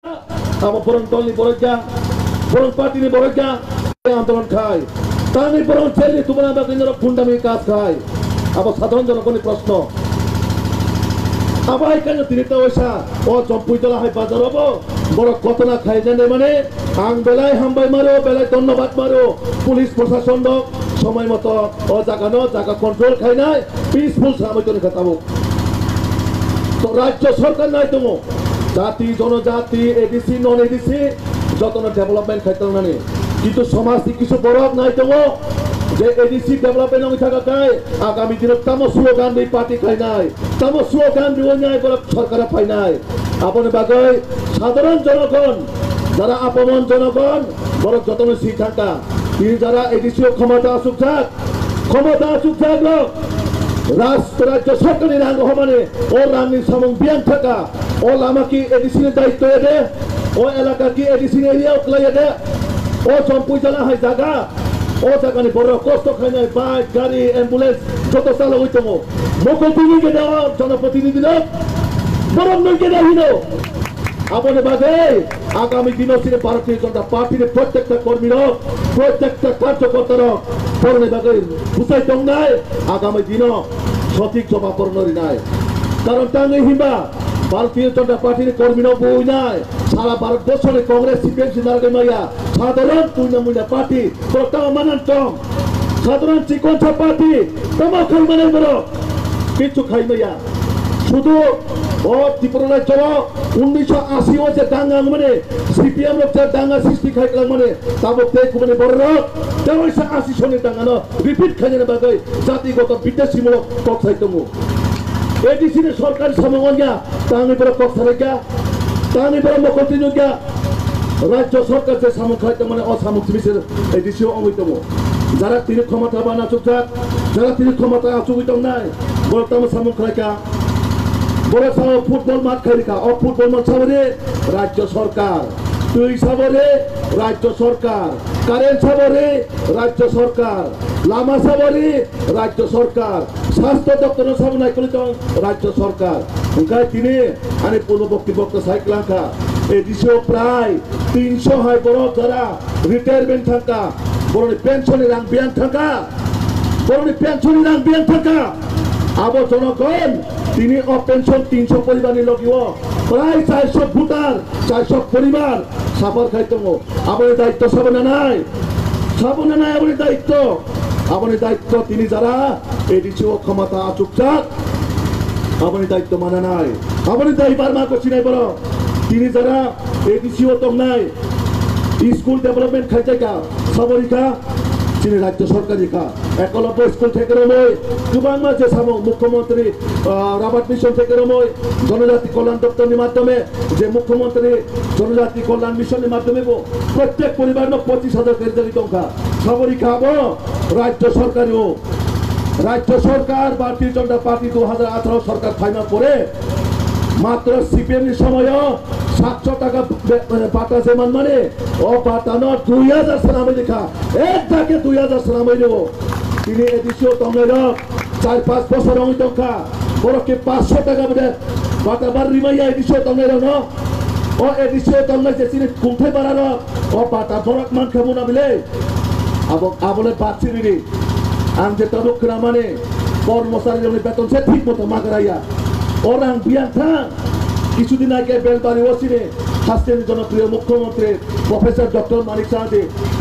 Abo porong tol ni borja, porong parti ni borja, আন্দোলন খায় তা নেই বরং ছেলে তোমার আমরা কিন্তু ফুন্ডামি কাজ খায় আবার সাধারণ জনগণের প্রশ্ন আবার এখানে তিনি তো ওইসা ও চম্পুই তোলা হয় বাজার হবো বড় কত না খাই জানে মানে আং বেলায় হামবাই মারো বেলায় ধন্যবাদ মারো পুলিশ প্রশাসন সময় মতো ও জায়গা কন্ট্রোল খাই নাই পিসফুল সাময়িক খাতাবো তো রাজ্য সরকার নাই তুমি জাতি জনজাতি এডিসি নন এডিসি যত না ডেভেলপমেন্ট খাইতে না কিন্তু সমাজ কিছু বড় নাই তো যে এডিসি ডেভেলপমেন্ট আমি থাকা চাই আগামী দিনে তামো স্লোগান দিয়ে পার্টি খাই নাই তামো স্লোগান দিয়ে নাই বলে সরকার পাই নাই আপনি বাগাই সাধারণ জনগণ যারা আপমন জনগণ বড় যত্ন সিট থাকা তিনি যারা এডিসিও ক্ষমতা আসুক থাক রাজ্য সরকারের রাঙ্গ মানে ও রানীর সামং বিয়ান থাকা ও লামাকি এডিসির দায়িত্ব এদে ও এলাকা কি এডিসির এরিয়া উকলাই এদে ও চম্পুই জানা হয় জায়গা ও জায়গা বড় কষ্ট খাই নাই বাইক গাড়ি অ্যাম্বুলেন্স যত চালু হইতো মুখ্যমন্ত্রীকে দেওয়া জনপ্রতিনিধি বড় নইকে দেওয়া আপনি বাদে আগামী দিনও ছিল ভারতীয় জনতা পার্টির প্রত্যেকটা কর্মীর প্রত্যেকটা কার্যকর্তার পরনে বাদে বুঝাই দং নাই আগামী দিনও সঠিক জবাব পরনরি নাই কারণ টাঙ্গি হিমবা ভারতীয় জনতা পার্টির কর্মীর বই নাই সারা ভারতবর্ষে কংগ্রেস সিপিএম সিনারে মাইয়া সাধারণ তুইনা পার্টি তোর মানান টম সাধারণ চিকনছা পার্টি তোমা খাই মানে বড় কিছু খাই মাইয়া শুধু ও ত্রিপুরা রাজ্য 1980 যে দাঙ্গা মানে সিপিএম যে দাঙ্গা সৃষ্টি খাইলাম মানে তাবতে মানে বড় রক 1980 সনের দাঙ্গা রিপিট খাইনে বাগাই জাতিগত বিদ্বেষীমূলক কক সাইতমু এডিসি সরকারি সমগঞ্জা তানি বড় কক সারেগা তানি বড় মকতিনুগা রাজ্য সরকার যে সামুক খাইতে মানে অসামুক মিশের এডিসিও অমিতমু যারা তিনি ক্ষমতা বানা চুক যাক যারা তিনি ক্ষমতা আচুকিত নাই বড় তাম সামুক খাইকা বড় সামো ফুটবল মাঠ খাইকা ও ফুটবল মাঠ সাবরে রাজ্য সরকার তুই সাবরে রাজ্য সরকার কারেন্ট সাবরে রাজ্য সরকার লামা সাবরে রাজ্য সরকার স্বাস্থ্য দপ্তর সাবনাই কলিত রাজ্য সরকার ওখানে তিনি আনে পূর্ববর্তী বক্তা সাইক্লাঙ্কা এডিসিও প্রায় 300 হয় বড় যারা রিটায়ারমেন্ট থাকা বড় পেনশনের রাং বিয়ান থাকা বড় পেনশনের রাং বিয়ান থাকা আবো জনগণ তিনি অপেনশন 300 পরিবারের লগিও প্রায় 400 ভোটার 400 পরিবার সাফার খাইতো আপনার দায়িত্ব সাবনা নাই আপনার দায়িত্ব তিনি যারা এডিসিও ক্ষমতা চুপচাপ আপনার দায়িত্ব মানা নাই আপনি দায়িত্ব মা করছি নাই বড় তিনি যারা এডিসিও তো নাই স্কুল ডেভেলপমেন্ট খাইছে কা সাবরিকা তিনি রাজ্য সরকারি কা একলব্য স্কুল থেকে রময় গোবাং মাঝে সামো মুখ্যমন্ত্রী রাবার্ট মিশন থেকে রময় জনজাতি কল্যাণ দপ্তরের মাধ্যমে যে মুখ্যমন্ত্রী জনজাতি কল্যাণ মিশনের মাধ্যমে প্রত্যেক পরিবার 25,000 কেজি টঙ্কা সবরি খাবো রাজ্য সরকারও রাজ্য সরকার ভারতীয় জনতা পার্টি 2018 সরকার ফাইনাল করে মাত্র সিপিএম সময় 700 টাকা বাটা যেমন মানে ও বাটানো 2000 সালামে লেখা এক টাকে 2000 সালামে নেব তিনি এডিসিও তঙ্গের 4-5 বছর অমি টঙ্কা বড়কে 500 টাকা বলে বাটা বার রিমাইয়া এডিসিও তঙ্গের ও এডিসিও তঙ্গাই যে তিনি কুঠে বাড়ানো ও বাটা বড়ক মান খাবো না বলে আবলে বাচ্চি দিদি আমি যে তরুক না মানে কর্মচারী বেতন সে ঠিক মতো মাগরাইয়া ওরাং বিয়ান থাক কিছুদিন আগে বেলবাড়ি ওসিনে স্বাস্থ্যের জনপ্রিয় মুখ্যমন্ত্রী প্রফেসর ডক্টর মানিক সাহাদে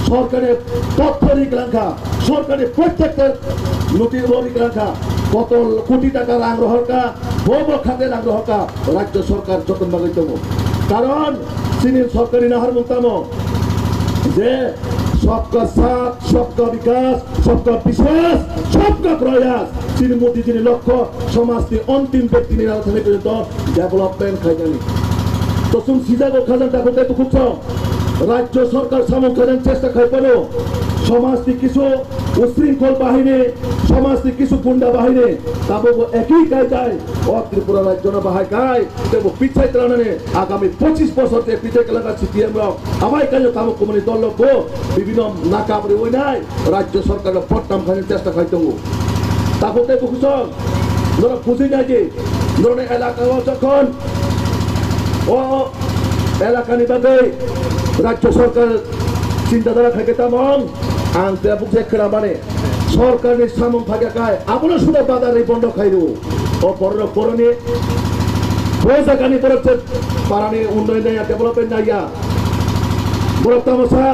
সরকারের তথ্যরিক রাখা সরকারের প্রত্যেকটা নথিরিক রাখা কত কোটি টাকা রাং রহকা বহু খাতে রাং রহকা রাজ্য সরকার যতন বাগাইতম কারণ তিনি সরকারি নাহার মুক্তাম যে सबका साथ सबका विकास सबका विश्वास सबका प्रयास তিনি মোদী যিনি লক্ষ্য সমাজকে অন্তিম ব্যক্তি নিরাপত্তা পর্যন্ত ডেভেলপমেন্ট খাইজানি তো শুন সিজাগো খাজান দেখতে তো খুঁজছ রাজ্য সরকার সামক খাজান চেষ্টা খাই পারো সমাজটি কিছু উশৃঙ্খল বাহিনী সমাজটি কিছু গুন্ডা বাহিনী তাবো একই কায়দায় ও ত্রিপুরা রাজ্য না বাহাই গায় দেব পিছাই ত্রাণে আগামী 25 বছর থেকে পিছাই লাগা সিপিএম আমায় কাজ তাবো কমিটি দল লোক বিভিন্ন নাকাবরে ওই নাই রাজ্য সরকারের পট্টাম খাইতে চেষ্টা খাইতো তাবতে বুঝছ ধরো বুঝি নাই যে ধরনের এলাকা যখন ও elakani bagai রাজ্য সরকার চিন্তাধারা থাকে তেমন আনতে বুঝে খেলা মানে সরকারের সামন থাকে কায় আমরা শুধু বাজারে বন্ধ খাইরু ও বড় করণে পয়সা কানি পড়ছে পারানি উন্নয়ন ডেভেলপমেন্ট নাইয়া বড় তামসা